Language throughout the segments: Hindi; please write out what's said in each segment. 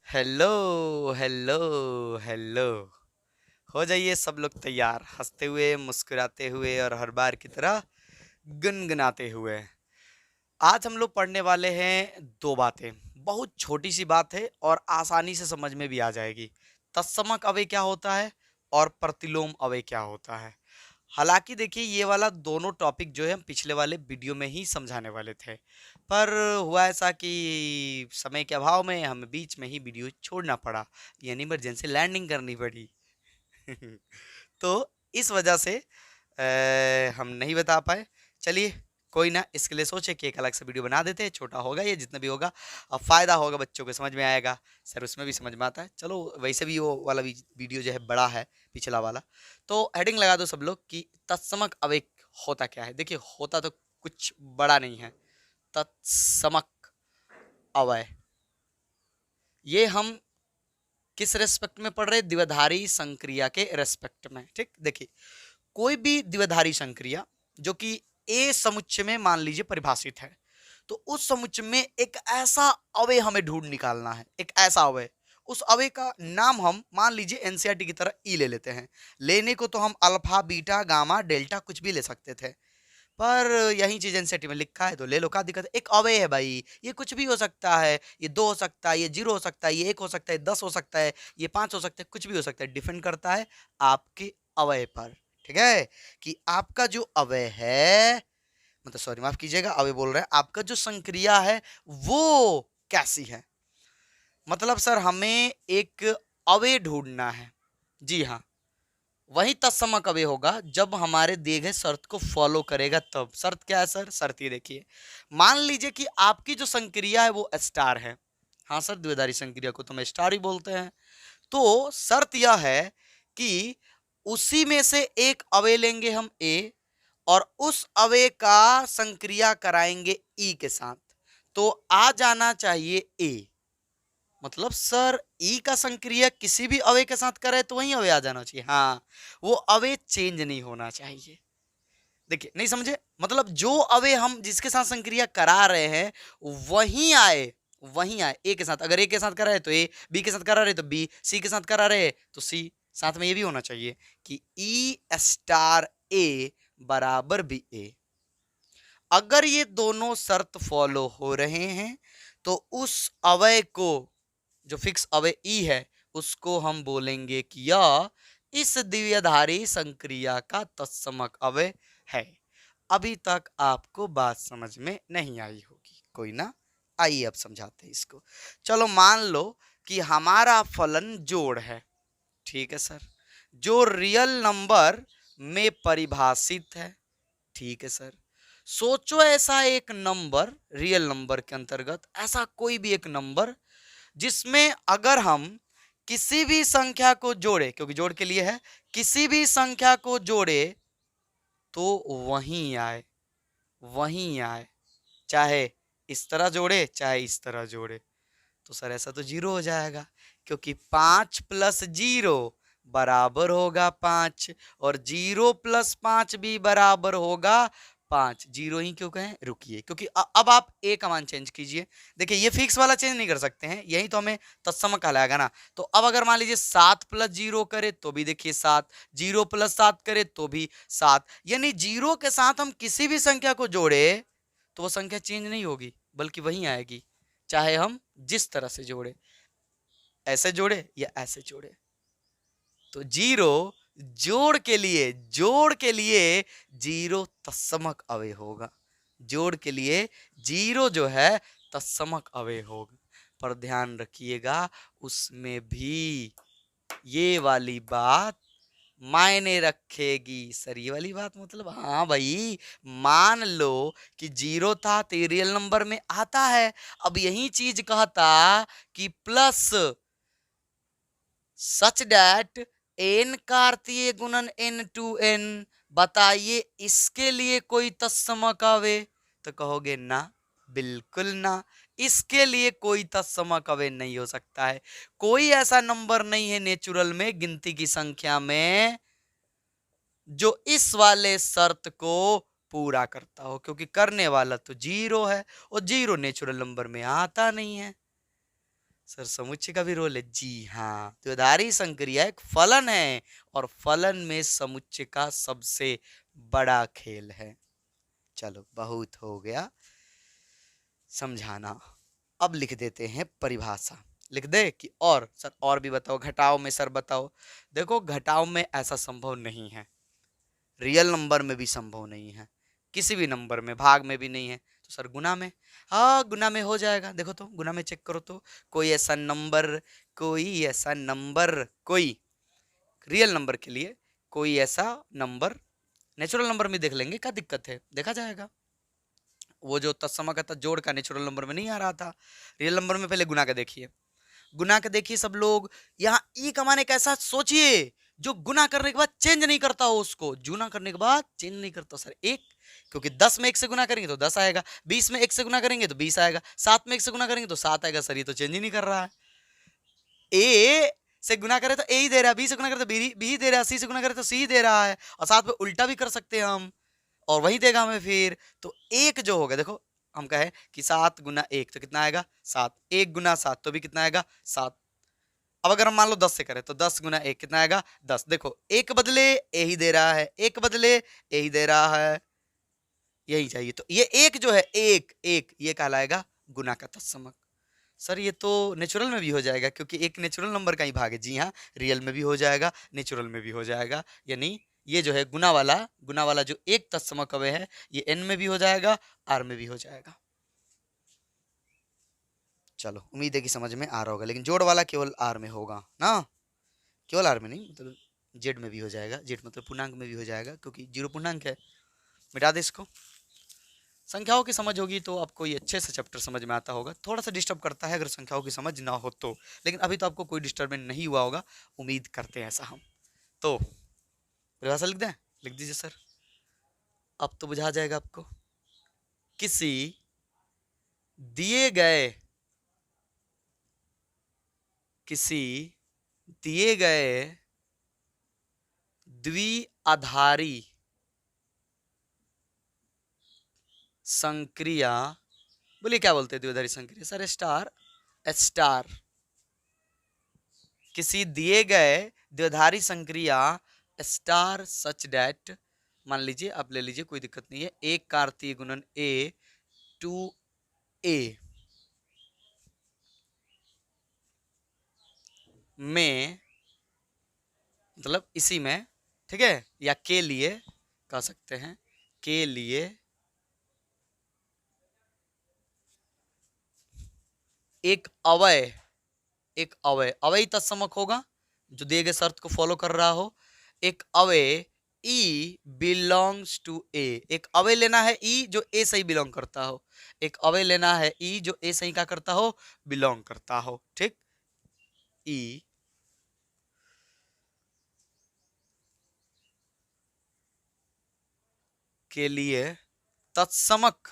Hello hello hello. हो जाइए सब लोग तैयार, हंसते हुए मुस्कुराते हुए और हर बार की तरह गुनगुनाते हुए। आज हम लोग पढ़ने वाले हैं दो बातें। बहुत छोटी सी बात है और आसानी से समझ में भी आ जाएगी। तत्समक अवयव क्या होता है और प्रतिलोम अवयव क्या होता है। हालांकि देखिए, ये वाला दोनों टॉपिक जो है हम पिछले वाले वीडियो में ही समझाने वाले थे, पर हुआ ऐसा कि समय के अभाव में हमें बीच में ही वीडियो छोड़ना पड़ा, यानी इमरजेंसी लैंडिंग करनी पड़ी। तो इस वजह से हम नहीं बता पाए। चलिए, कोई ना, इसके लिए सोचे कि एक अलग से वीडियो बना देते हैं, छोटा होगा ये जितना भी होगा, अब फायदा होगा, बच्चों को समझ में आएगा। सर उसमें भी समझ में आता है। चलो, वैसे भी वो वाला वीडियो जो है बड़ा है, पिछला वाला। तो हेडिंग लगा दो सब लोग कि तत्समक अवयव होता क्या है। देखिए, होता तो कुछ बड़ा नहीं है। तत्समक अवयव ये हम किस रेस्पेक्ट में पढ़ रहे हैं? द्विधारी संक्रिया के रेस्पेक्ट में। ठीक, देखिए, कोई भी द्विधारी संक्रिया जो कि ए समुच्चय में मान लीजिए परिभाषित है, तो उस समुच्चय में एक ऐसा अवयव हमें ढूंढ निकालना है। एक ऐसा अवयव, उस अवयव का नाम हम मान लीजिए एनसीईआरटी की तरह ई ले लेते हैं। लेने को तो हम अल्फा बीटा गामा डेल्टा कुछ भी ले सकते थे, पर यही चीज एनसीईआरटी में लिखा है तो ले लो, क्या दिक्कत है। एक अवयव है भाई, ये कुछ भी हो सकता है। ये दो हो सकता है, ये जीरो हो सकता है, ये एक हो सकता है, 10 हो सकता है, ये 5 हो सकता है, कुछ भी हो सकता है। डिपेंड करता है आपके अवयव पर। ठीक है, कि आपका जो अवयव है, मतलब सॉरी माफ कीजिएगा, अवयव बोल रहे हैं, आपका जो संक्रिया है वो कैसी है। मतलब सर हमें एक अवयव ढूंढना है। जी हाँ, वही तत्समक अवयव होगा जब हमारे दिए गए शर्त को फॉलो करेगा तब। शर्त क्या है सर? शर्त ये देखिए, मान लीजिए कि आपकी जो संक्रिया है वो स्टार है। हाँ सर, द्विधारी संक्रिया को तो हम स्टार ही बोलते हैं। तो शर्त यह है कि उसी में से एक अवयव लेंगे हम ए, और उस अवयव का संक्रिया कराएंगे ई के साथ, तो आ जाना चाहिए ए। मतलब सर ई का संक्रिया किसी भी अवयव के साथ करे तो वही अवयव आ जाना चाहिए। हाँ, वो अवयव चेंज नहीं होना चाहिए। देखिए, नहीं समझे? मतलब जो अवयव हम जिसके साथ संक्रिया करा रहे हैं वही आए, वही आए ए के साथ। अगर ए के साथ करा है तो ए, बी के साथ करा रहे तो बी, सी के साथ करा रहे तो सी। साथ में ये भी होना चाहिए कि ई स्टार ए बराबर बी ए। अगर ये दोनों शर्त फॉलो हो रहे हैं तो उस अवयव को, जो फिक्स अवयव ई है, उसको हम बोलेंगे कि यह इस द्विआधारी संक्रिया का तत्समक अवयव है। अभी तक आपको बात समझ में नहीं आई होगी, कोई ना, आइए अब समझाते हैं इसको। चलो, मान लो कि हमारा फलन जोड़ है। ठीक है सर, जो रियल नंबर में परिभाषित है। ठीक है सर, सोचो ऐसा एक नंबर, रियल नंबर के अंतर्गत ऐसा कोई भी एक नंबर जिसमें अगर हम किसी भी संख्या को जोड़े, क्योंकि जोड़ के लिए है, किसी भी संख्या को जोड़े तो वहीं आए, वहीं आए, चाहे इस तरह जोड़े चाहे इस तरह जोड़े। तो सर ऐसा तो जीरो हो जाएगा, क्योंकि 5 प्लस जीरो बराबर होगा 5, और जीरो प्लस 5 भी बराबर होगा 5। जीरो ही क्यों कहें? रुकिए, क्योंकि अब आप ए का मान चेंज कीजिए। देखिए, ये फिक्स वाला चेंज नहीं कर सकते हैं, यही तो हमें तत्समक कहलाएगा ना। तो अब अगर मान लीजिए 7 प्लस जीरो करे तो भी देखिए 7, जीरो प्लस 7 करे तो भी 7, यानी जीरो के साथ हम किसी भी संख्या को जोड़े तो वो संख्या चेंज नहीं होगी, बल्कि वही आएगी, चाहे हम जिस तरह से जोड़े, ऐसे जोड़े या ऐसे जोड़े। तो जीरो जोड़ के लिए जीरो तत्समक अवयव होगा। जोड़ के लिए जीरो जो है तत्समक अवयव होगा। पर ध्यान रखिएगा, उसमें भी ये वाली बात मायने रखेगी। सर ये वाली बात मतलब? हाँ भाई, मान लो कि जीरो था तो रियल नंबर में आता है। अब यही चीज कहता कि प्लस सच डैट एन कार्तीय गुणन एन टू एन, बताइए इसके लिए कोई तत्समक अवयव? तो कहोगे ना, बिल्कुल ना, इसके लिए कोई तत्समक अवयव नहीं हो सकता है। कोई ऐसा नंबर नहीं है नेचुरल में, गिनती की संख्या में, जो इस वाले शर्त को पूरा करता हो, क्योंकि करने वाला तो जीरो है और जीरो नेचुरल नंबर में आता नहीं है। सर समुच्चय का भी रोल है? जी हाँ, द्विधारी संक्रिया एक फलन है और फलन में समुच्चय का सबसे बड़ा खेल है। चलो बहुत हो गया समझाना। अब लिख देते हैं परिभाषा। लिख दे कि और सर और भी बताओ, घटाओ में सर बताओ। देखो घटाओ में ऐसा संभव नहीं है, रियल नंबर में भी संभव नहीं है, किसी भी नंबर में, भाग में भी नहीं है। तो सर गुना में, हाँ गुना में हो जाएगा। देखो तो गुना में चेक करो तो, कोई ऐसा नंबर कोई रियल नंबर के लिए कोई ऐसा नंबर, नेचुरल नंबर में देख लेंगे, क्या दिक्कत है, देखा जाएगा। वो जो तत्सम का जोड़ का नेचुरल नंबर में नहीं आ रहा था, रियल नंबर में पहले गुना का देखिए। गुना का देखिए सब लोग, यहाँ ई कमाने का ऐसा सोचिए जो गुना करने के बाद चेंज नहीं करता हो, उसको गुना करने के बाद चेंज नहीं करता सर। एक, क्योंकि 10 में 1 से गुना करेंगे तो 10 आएगा, 20 में 1 से गुना करेंगे तो 20 आएगा, 7 में 1 से गुना करेंगे तो 7 आएगा। सर ये तो चेंज ही नहीं कर रहा है। ए से गुना करे तो ए ही दे रहा है, बी से गुना करे तो बी ही दे रहा है, सी से गुना करे तो सी ही दे रहा है, और साथ में उल्टा भी कर सकते हैं हम, और वही देगा हमें फिर। तो एक जो होगा, देखो हम कहे कि 7 गुना 1 तो कितना आएगा 7, 1 गुना 7 तो भी कितना आएगा 7। अब अगर हम मान लो 10 से करें तो 10 गुना 1 कितना आएगा 10। देखो एक बदले ए ही दे रहा है, एक बदले ए ही दे रहा है, यही चाहिए। तो ये एक जो है एक एक ये कहलाएगा गुना का तत्समक। सर ये तो नेचुरल में भी हो जाएगा, क्योंकि एक नेचुरल नंबर का ही भाग है। जी हाँ, रियल में भी हो जाएगा, नेचुरल में भी हो जाएगा। यानी ये जो है गुना वाला जो एक तत्समक अवयव है, ये एन में भी हो जाएगा, आर में भी हो जाएगा। चलो उम्मीद है कि समझ में आ रहा होगा, लेकिन जोड़ वाला केवल आर में होगा ना, केवल आर में नहीं, मतलब जेड में भी हो जाएगा। जेड मतलब पूर्णांक में भी हो जाएगा, क्योंकि जीरो पूर्णांक है। मिटा दे इसको। संख्याओं की समझ होगी तो आपको ये अच्छे से चैप्टर समझ में आता होगा। थोड़ा सा डिस्टर्ब करता है अगर संख्याओं की समझ ना हो तो, लेकिन अभी तो आपको कोई डिस्टर्बेंस नहीं हुआ होगा, उम्मीद करते हैं ऐसा हम। तो परिभाषा लिख दें? लिख दीजिए सर, अब तो बुझा जाएगा आपको। किसी दिए गए द्विआधारी संक्रिया, बोलिए क्या बोलते हैं द्विआधारी संक्रिया? Sir star, star. किसी दिए गए द्विआधारी संक्रिया स्टार सच डैट, मान लीजिए आप ले लीजिए, कोई दिक्कत नहीं है, एक कार्तीय गुणन ए टू ए में, मतलब इसी में, ठीक है, या के लिए कह सकते हैं, के लिए एक अवय तत्समक होगा जो दिए गए शर्त को फॉलो कर रहा हो। एक अवय ई बिलोंग्स टू ए, एक अवय लेना है ई जो ए से ही बिलोंग करता हो, एक अवय लेना है ई जो ए से ही क्या करता हो, बिलोंग करता हो। ठीक, ई के लिए तत्समक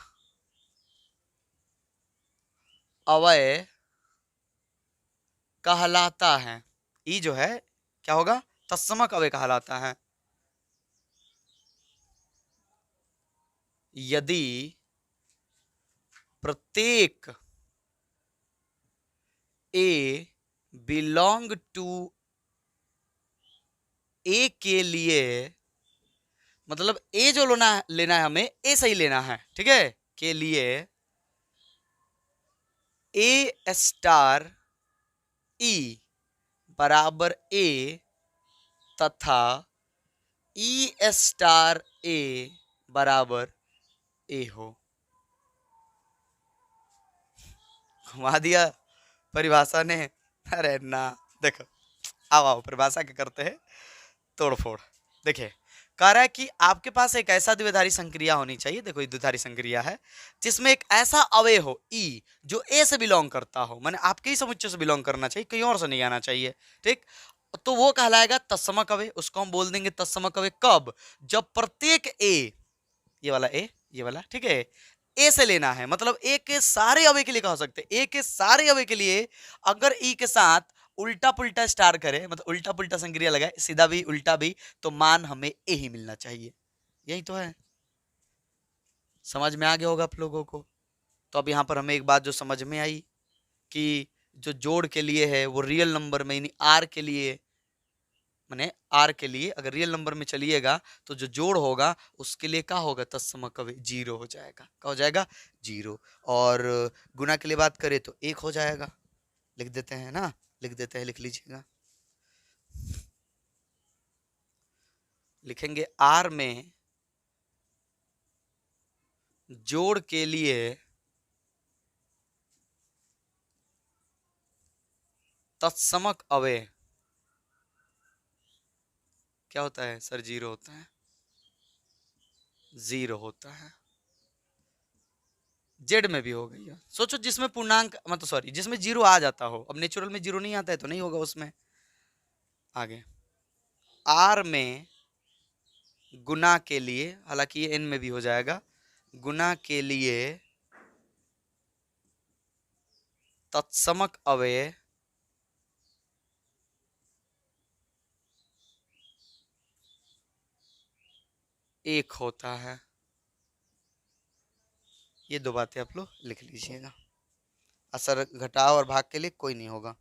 अवय कहलाता है। ई जो है क्या होगा, तत्समक अवय कहलाता है यदि प्रत्येक ए बिलोंग टू ए के लिए, मतलब ए जो लेना है हमें ए सही लेना है, ठीक है, के लिए ए स्टार ई बराबर ए तथा ई स्टार ए बराबर ए हो। घुमा दिया परिभाषा ने, अरे ना। देखो आओ आओ परिभाषा क्या करते हैं, तोड़ फोड़। देखिए कह रहा है कि आपके पास एक ऐसा द्विआधारी संक्रिया होनी चाहिए, देखो ये द्विआधारी संक्रिया है जिसमें एक ऐसा अवयव हो ई जो ए से बिलोंग करता हो, माने आपके ही समुच्चय से बिलोंग करना चाहिए, कहीं और से नहीं आना चाहिए। ठीक, तो वो कहलाएगा तत्समक अवयव, उसको हम बोल देंगे तत्समक अवयव कब, जब प्रत्येक ए, ये वाला ए, ये वाला, ठीक है, ए से लेना है, मतलब ए के सारे अवयव के लिए कह सकते हैं, ए के सारे अवयव के लिए अगर ई के साथ उल्टा पुल्टा स्टार करे, मतलब उल्टा पुल्टा संक्रिया लगाए, सीधा भी उल्टा भी, तो मान हमें ए ही मिलना चाहिए। यही तो है, समझ में आ गया होगा आप लोगों को। तो अब यहां पर हमें एक बात जो समझ में आई कि जो जोड़ के लिए है वो रियल नंबर में यानी आर के लिए, माने आर के लिए अगर रियल नंबर में चलिएगा तो जो जोड़ होगा उसके लिए क्या होगा, तत्समक अवयव जीरो हो जाएगा। क्या हो जाएगा, जीरो। और गुना के लिए बात करें तो एक हो जाएगा। लिख देते हैं ना, लिख देते हैं, लिख लीजिएगा। लिखेंगे आर में जोड़ के लिए तत्समक अवयव क्या होता है सर, जीरो होता है, जीरो होता है। जेड में भी हो गई है। सोचो जिसमें पूर्णांक मतलब सॉरी जिसमें जीरो आ जाता हो, अब नेचुरल में जीरो नहीं आता है तो नहीं होगा उसमें। आगे आर में गुना के लिए, हालांकि ये एन में भी हो जाएगा, गुना के लिए तत्समक अवयव एक होता है। ये दो बातें आप लोग लिख लीजिएगा। असर घटाव और भाग के लिए कोई नहीं होगा,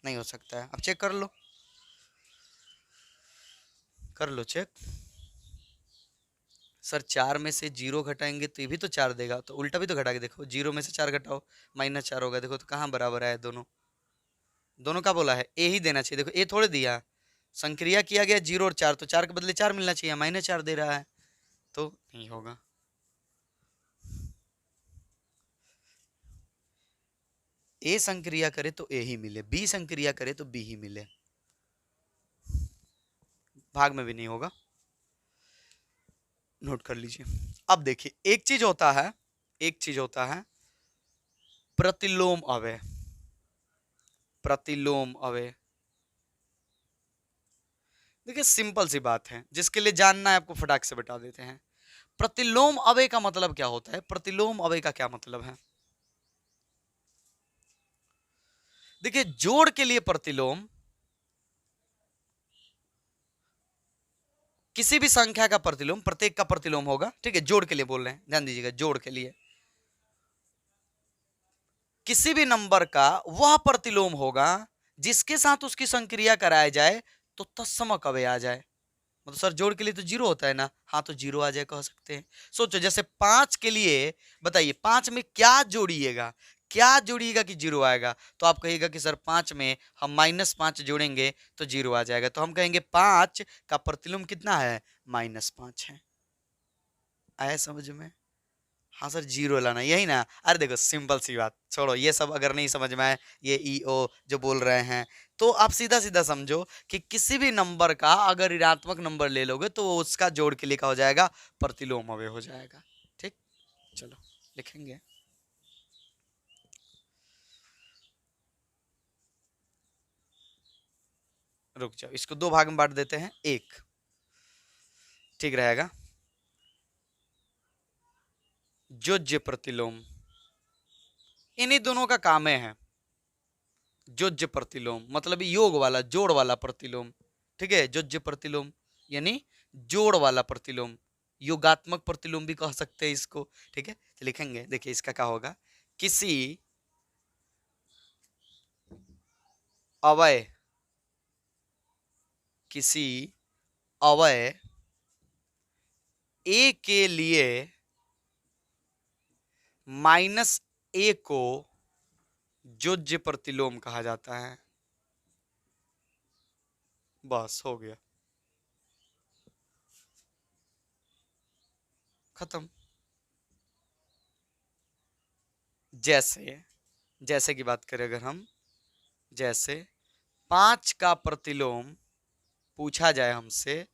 नहीं हो सकता है। अब चेक कर लो, कर लो चेक। सर चार में से जीरो घटाएंगे तो ये भी तो चार देगा, तो उल्टा भी तो घटा के देखो, जीरो में से चार घटाओ माइनस चार होगा। देखो तो कहाँ बराबर है दोनों, दोनों का बोला है ए ही देना चाहिए। देखो ए थोड़े दिया, संक्रिया किया गया जीरो और चार, तो चार के बदले चार मिलना चाहिए, माइनस चार दे रहा है तो नहीं होगा। ए संक्रिया करे तो ए ही मिले, बी संक्रिया करे तो बी ही मिले, भाग में भी नहीं होगा। नोट कर लीजिए। अब देखिए एक चीज होता है, एक चीज होता है प्रतिलोम अवयव, प्रतिलोम अवयव। देखिए सिंपल सी बात है, जिसके लिए जानना है आपको फटाक से बता देते हैं। प्रतिलोम अवयव का मतलब क्या होता है, प्रतिलोम अवयव का क्या मतलब है। देखिए जोड़ के लिए प्रतिलोम किसी भी संख्या का प्रतिलोम, प्रत्येक का प्रतिलोम होगा, ठीक है। जोड़ के लिए बोल रहे हैं, ध्यान दीजिएगा, जोड़ के लिए किसी भी नंबर का वह प्रतिलोम होगा जिसके साथ उसकी संक्रिया कराया जाए तो तत्समक अवयव आ जाए। मतलब सर जोड़ के लिए तो जीरो होता है ना, हाँ तो जीरो आ जाए कह सकते हैं। सोचो जैसे पांच के लिए बताइए, पांच में क्या जोड़िएगा, क्या जोड़िएगा कि जीरो आएगा, तो आप कहिएगा कि सर पांच में हम माइनस पांच जोड़ेंगे तो जीरो आ जाएगा, तो हम कहेंगे पांच का प्रतिलोम कितना है, माइनस पांच है। आया समझ में, हाँ सर जीरो लाना, यही ना। अरे देखो सिंपल सी बात, छोड़ो ये सब अगर नहीं समझ में आए, ये ई ओ जो बोल रहे हैं, तो आप सीधा सीधा समझो कि किसी भी नंबर का अगर ऋणात्मक नंबर ले लोगे तो वो उसका जोड़ के लिए क्या हो जाएगा, प्रतिलोम अवयव हो जाएगा। ठीक, चलो लिखेंगे। रुक जाओ, इसको दो भाग में बांट देते हैं, एक ठीक रहेगा। जोज्य प्रतिलोम, इन्हीं दोनों का काम है। जोज्य प्रतिलोम मतलब योग वाला, जोड़ वाला प्रतिलोम, ठीक है। जोज्य प्रतिलोम यानी जोड़ वाला प्रतिलोम, योगात्मक प्रतिलोम भी कह सकते हैं इसको, ठीक है। तो लिखेंगे, देखिए इसका क्या होगा, किसी अवयव, किसी अवयव ए के लिए माइनस ए को जोज्य प्रतिलोम कहा जाता है। बस हो गया, खत्म। जैसे जैसे की बात करें अगर हम, जैसे पांच का प्रतिलोम पूछा जाए हमसे,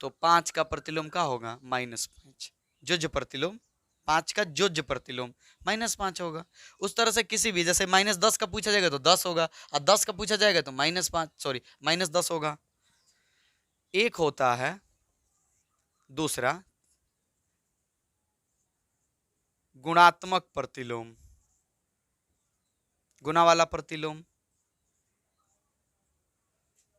तो पांच का प्रतिलोम क्या होगा, माइनस पांच। जोज्य प्रतिलोम, पांच का जोज्य प्रतिलोम माइनस पांच होगा। उस तरह से किसी भी, जैसे माइनस दस का पूछा जाएगा तो दस होगा, और दस का पूछा जाएगा तो माइनस पांच, सॉरी माइनस दस होगा। एक होता है दूसरा गुणात्मक प्रतिलोम, गुना वाला प्रतिलोम,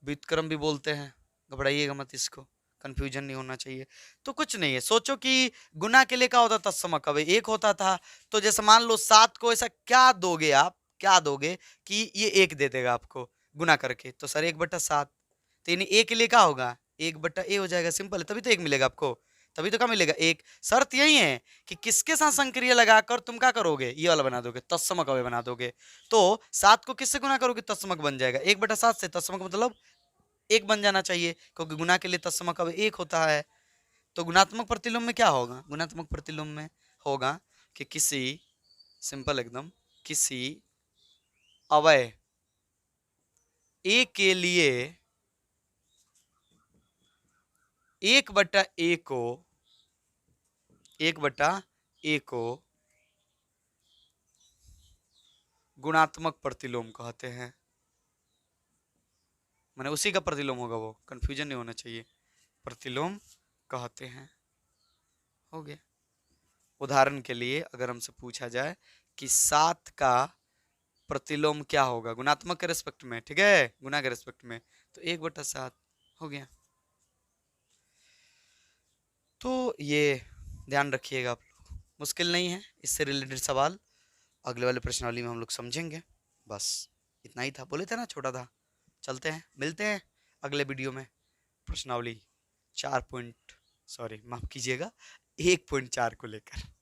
व्युत्क्रम भी बोलते हैं, घबराइएगा मत, इसको कंफ्यूजन नहीं होना चाहिए। तो कुछ नहीं है, सोचो कि गुना के लिए क्या होता था, तत्समक अवयव एक होता था। तो जैसे मान लो सात को ऐसा क्या दोगे आप, क्या दोगे कि ये 1 दे देगा आपको गुना करके, तो सर 1/7। तो यानी a के लिए क्या होगा, 1/a हो जाएगा, सिंपल है, तभी तो 1 मिलेगा आपको, तभी तो क्या मिलेगा 1। शर्त यही है कि किसके साथ संक्रिया लगाकर तुम क्या करोगे, ये वाला बना दोगे, तत्समक अवयव बना दोगे। तो 7 को किससे गुना करोगे, तत्समक बन जाएगा, 1/7 से, तत्समक मतलब 1 बन जाना चाहिए, क्योंकि गुना के लिए तत्समक अवयव 1 होता है। तो गुणात्मक प्रतिलोम में क्या होगा, गुणात्मक प्रतिलोम में होगा कि किसी, सिंपल एकदम, किसी अवयव a के लिए 1/a को 1/a को गुणात्मक प्रतिलोम कहते हैं। माने उसी का प्रतिलोम होगा, वो कंफ्यूजन नहीं होना चाहिए, प्रतिलोम कहते हैं। हो गया। उदाहरण के लिए अगर हमसे पूछा जाए कि 7 का प्रतिलोम क्या होगा गुणात्मक के रेस्पेक्ट में, ठीक है, गुना के रेस्पेक्ट में, तो 1/7 हो गया। तो ये ध्यान रखिएगा आप लोग, मुश्किल नहीं है, इससे रिलेटेड सवाल अगले वाले प्रश्नावली में हम लोग समझेंगे। बस इतना ही था, बोले थे ना छोटा था। चलते हैं, मिलते हैं अगले वीडियो में प्रश्नावली 4 पॉइंट, सॉरी माफ कीजिएगा, 1.4 को लेकर।